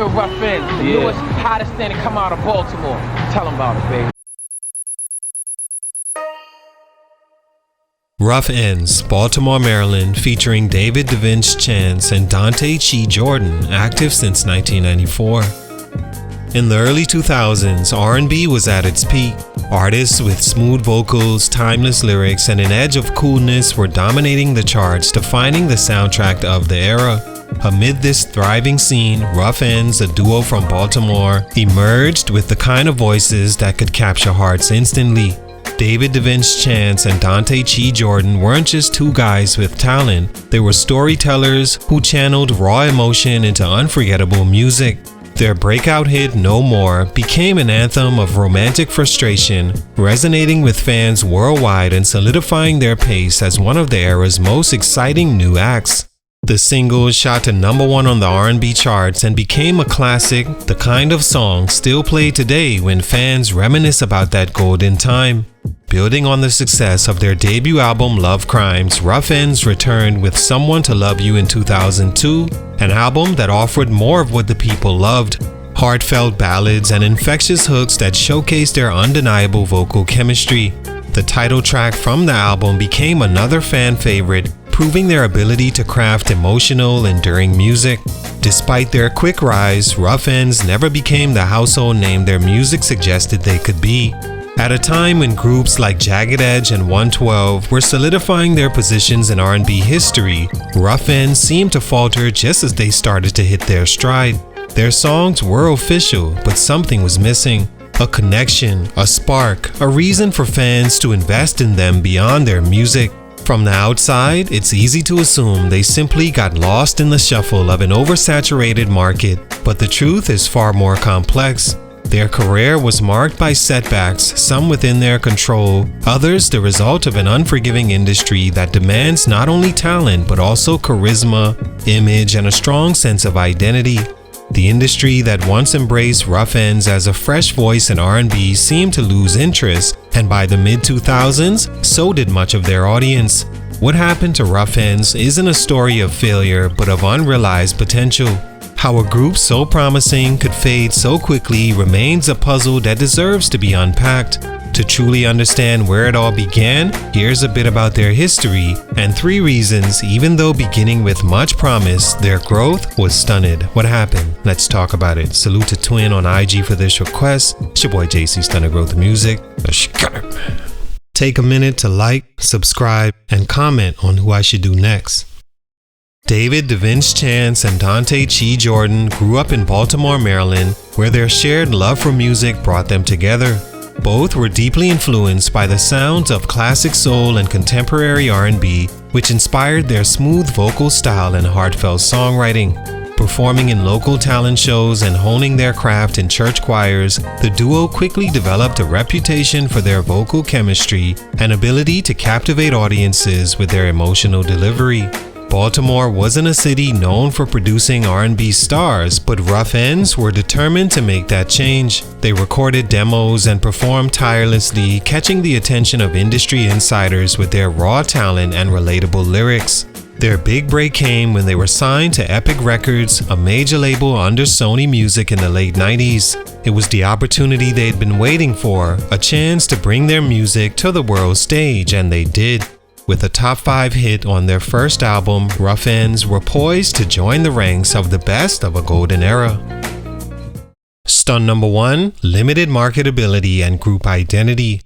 real Ruff Endz, the newest, hottest thing to come out of Baltimore. Tell them about it, baby. Ruff Endz, Baltimore, Maryland, featuring Davinch Chance and Dante Jordan, active since 1994. In the early 2000s, R&B was at its peak. Artists with smooth vocals, timeless lyrics, and an edge of coolness were dominating the charts, defining the soundtrack of the era. Amid this thriving scene, Ruff Endz, a duo from Baltimore, emerged with the kind of voices that could capture hearts instantly. Davinch Chance and Dante Jordan weren't just two guys with talent, they were storytellers who channeled raw emotion into unforgettable music. Their breakout hit No More became an anthem of romantic frustration, resonating with fans worldwide and solidifying their pace as one of the era's most exciting new acts. The single shot to #1 on the R&B charts and became a classic, the kind of song still played today when fans reminisce about that golden time. Building on the success of their debut album Love Crimes, Ruff Endz returned with Someone to Love You in 2002, an album that offered more of what the people loved. Heartfelt ballads and infectious hooks that showcased their undeniable vocal chemistry. The title track from the album became another fan favorite, proving their ability to craft emotional, enduring music. Despite their quick rise, Ruff Endz never became the household name their music suggested they could be. At a time when groups like Jagged Edge and 112 were solidifying their positions in R&B history, Ruff Endz seemed to falter just as they started to hit their stride. Their songs were official, but something was missing. A connection, a spark, a reason for fans to invest in them beyond their music. From the outside, it's easy to assume they simply got lost in the shuffle of an oversaturated market, but the truth is far more complex. Their career was marked by setbacks, some within their control, others the result of an unforgiving industry that demands not only talent but also charisma, image, and a strong sense of identity. The industry that once embraced Ruff Endz as a fresh voice in R&B seemed to lose interest, and by the mid-2000s, so did much of their audience. What happened to Ruff Endz isn't a story of failure but of unrealized potential. How a group so promising could fade so quickly remains a puzzle that deserves to be unpacked. To truly understand where it all began, here's a bit about their history and 3 reasons, even though beginning with much promise, their growth was stunted. What happened? Let's talk about it. Salute to Twin on IG for this request. It's your boy JC, Stunted Growth Music. Take a minute to like, subscribe, and comment on who I should do next. Davinch Chance and Dante Jordan grew up in Baltimore, Maryland, where their shared love for music brought them together. Both were deeply influenced by the sounds of classic soul and contemporary R&B, which inspired their smooth vocal style and heartfelt songwriting. Performing in local talent shows and honing their craft in church choirs, the duo quickly developed a reputation for their vocal chemistry and ability to captivate audiences with their emotional delivery. Baltimore wasn't a city known for producing R&B stars, but Ruff Endz were determined to make that change. They recorded demos and performed tirelessly, catching the attention of industry insiders with their raw talent and relatable lyrics. Their big break came when they were signed to Epic Records, a major label under Sony Music in the late 90s. It was the opportunity they'd been waiting for, a chance to bring their music to the world stage, and they did. With a top 5 hit on their first album, Ruff Endz were poised to join the ranks of the best of a golden era. Stunt #1, limited marketability and group identity.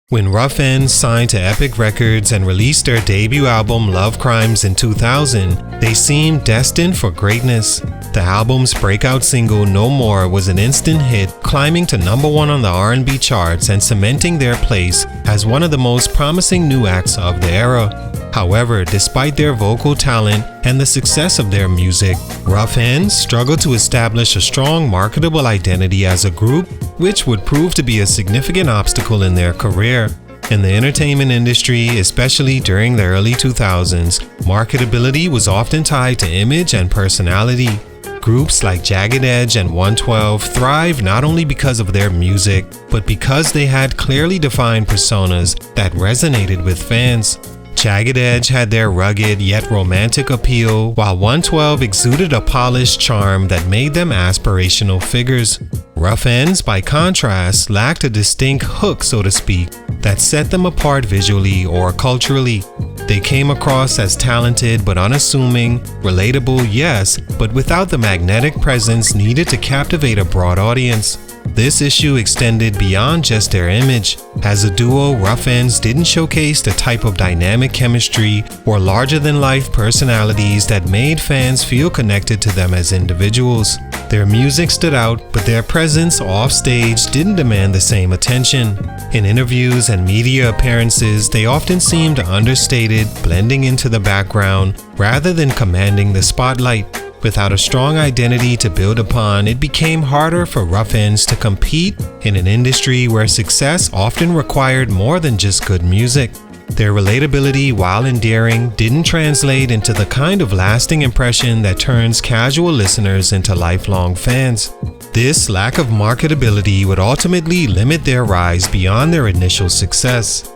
When Ruff Endz signed to Epic Records and released their debut album Love Crimes in 2000, they seemed destined for greatness. The album's breakout single No More was an instant hit, climbing to #1 on the R&B charts and cementing their place as one of the most promising new acts of the era. However, despite their vocal talent and the success of their music, Ruff Endz struggled to establish a strong marketable identity as a group, which would prove to be a significant obstacle in their career. In the entertainment industry, especially during the early 2000s, marketability was often tied to image and personality. Groups like Jagged Edge and 112 thrived not only because of their music, but because they had clearly defined personas that resonated with fans. Jagged Edge had their rugged yet romantic appeal, while 112 exuded a polished charm that made them aspirational figures. Ruff Endz, by contrast, lacked a distinct hook, so to speak, that set them apart visually or culturally. They came across as talented but unassuming, relatable, yes, but without the magnetic presence needed to captivate a broad audience. This issue extended beyond just their image. As a duo, Ruff Endz didn't showcase the type of dynamic chemistry or larger-than-life personalities that made fans feel connected to them as individuals. Their music stood out, but their presence off-stage didn't demand the same attention. In interviews and media appearances, they often seemed understated, blending into the background rather than commanding the spotlight. Without a strong identity to build upon, it became harder for Ruff Endz to compete in an industry where success often required more than just good music. Their relatability, while endearing, didn't translate into the kind of lasting impression that turns casual listeners into lifelong fans. This lack of marketability would ultimately limit their rise beyond their initial success.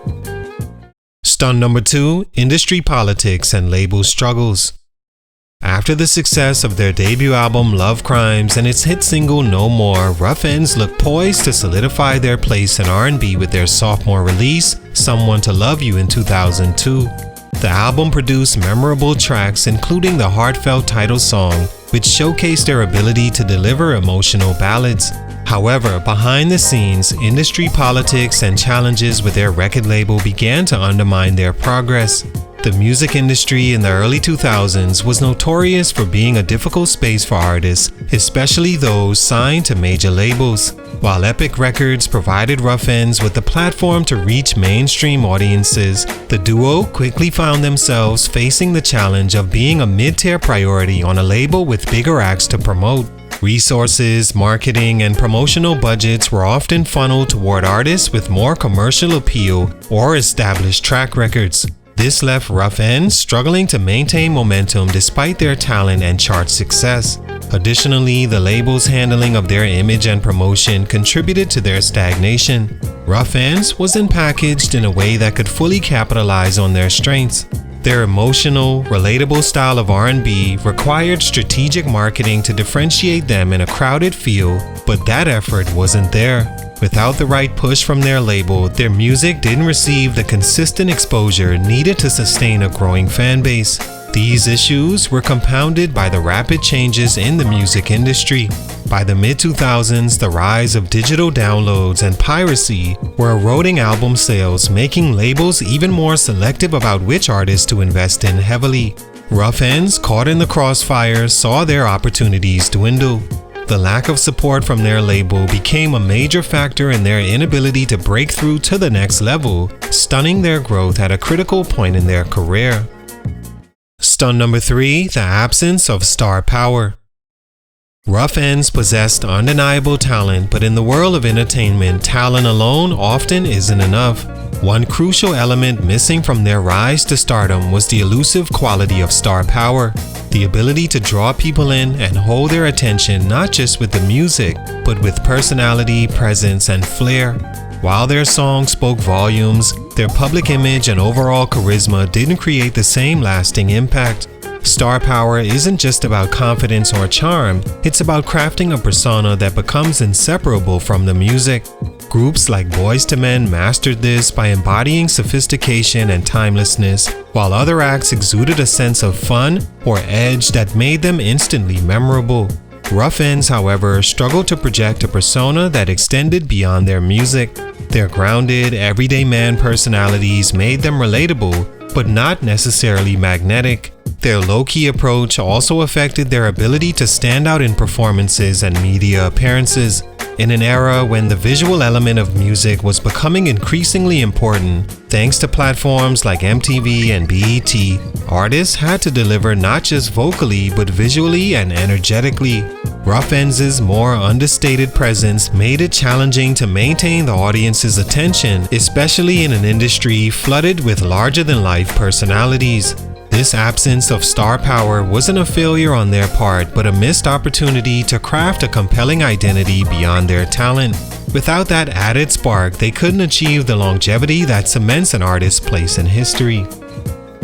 Stunt number 2, industry politics and label struggles. After the success of their debut album Love Crimes and its hit single No More, Ruff Endz looked poised to solidify their place in R&B with their sophomore release, Someone to Love You, in 2002. The album produced memorable tracks including the heartfelt title song, which showcased their ability to deliver emotional ballads. However, behind the scenes, industry politics and challenges with their record label began to undermine their progress. The music industry in the early 2000s was notorious for being a difficult space for artists, especially those signed to major labels. While Epic Records provided Ruff Endz with the platform to reach mainstream audiences, the duo quickly found themselves facing the challenge of being a mid-tier priority on a label with bigger acts to promote. Resources, marketing, and promotional budgets were often funneled toward artists with more commercial appeal or established track records. This left Ruff Endz struggling to maintain momentum despite their talent and chart success. Additionally, the label's handling of their image and promotion contributed to their stagnation. Ruff Endz wasn't packaged in a way that could fully capitalize on their strengths. Their emotional, relatable style of R&B required strategic marketing to differentiate them in a crowded field, but that effort wasn't there. Without the right push from their label, their music didn't receive the consistent exposure needed to sustain a growing fan base. These issues were compounded by the rapid changes in the music industry. By the mid-2000s, the rise of digital downloads and piracy were eroding album sales, making labels even more selective about which artists to invest in heavily. Ruff Endz, caught in the crossfire, saw their opportunities dwindle. The lack of support from their label became a major factor in their inability to break through to the next level, stunning their growth at a critical point in their career. Stunt number 3, the absence of star power. Ruff Endz possessed undeniable talent, but in the world of entertainment, talent alone often isn't enough. One crucial element missing from their rise to stardom was the elusive quality of star power, the ability to draw people in and hold their attention not just with the music, but with personality, presence, and flair. While their songs spoke volumes, their public image and overall charisma didn't create the same lasting impact. Star power isn't just about confidence or charm, it's about crafting a persona that becomes inseparable from the music. Groups like Boyz II Men mastered this by embodying sophistication and timelessness, while other acts exuded a sense of fun or edge that made them instantly memorable. Ruff Endz, however, struggled to project a persona that extended beyond their music. Their grounded, everyday man personalities made them relatable, but not necessarily magnetic. Their low-key approach also affected their ability to stand out in performances and media appearances. In an era when the visual element of music was becoming increasingly important, thanks to platforms like MTV and BET, artists had to deliver not just vocally but visually and energetically. Ruff Endz's more understated presence made it challenging to maintain the audience's attention, especially in an industry flooded with larger-than-life personalities. This absence of star power wasn't a failure on their part, but a missed opportunity to craft a compelling identity beyond their talent. Without that added spark, they couldn't achieve the longevity that cements an artist's place in history.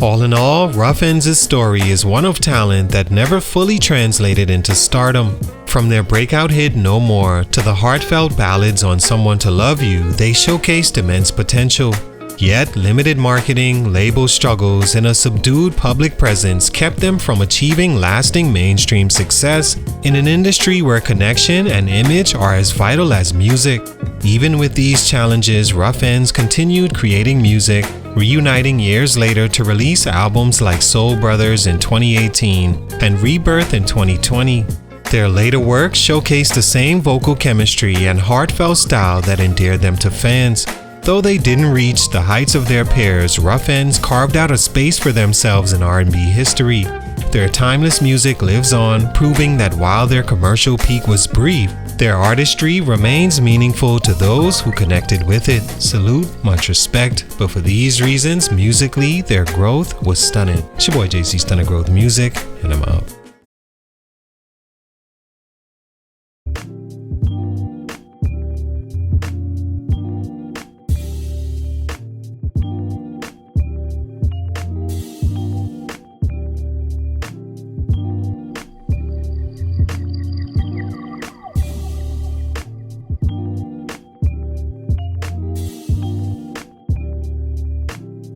All in all, Ruff Endz' story is one of talent that never fully translated into stardom. From their breakout hit No More to the heartfelt ballads on Someone to Love You, they showcased immense potential. Yet, limited marketing, label struggles, and a subdued public presence kept them from achieving lasting mainstream success in an industry where connection and image are as vital as music. Even with these challenges, Ruff Endz continued creating music, reuniting years later to release albums like Soul Brothers in 2018 and Rebirth in 2020. Their later work showcased the same vocal chemistry and heartfelt style that endeared them to fans. Though they didn't reach the heights of their peers, Ruff Endz carved out a space for themselves in R&B history. Their timeless music lives on, proving that while their commercial peak was brief, their artistry remains meaningful to those who connected with it. Salute, much respect, but for these reasons, musically, their growth was stunning. It's your boy JC Stunner Growth Music, and I'm out.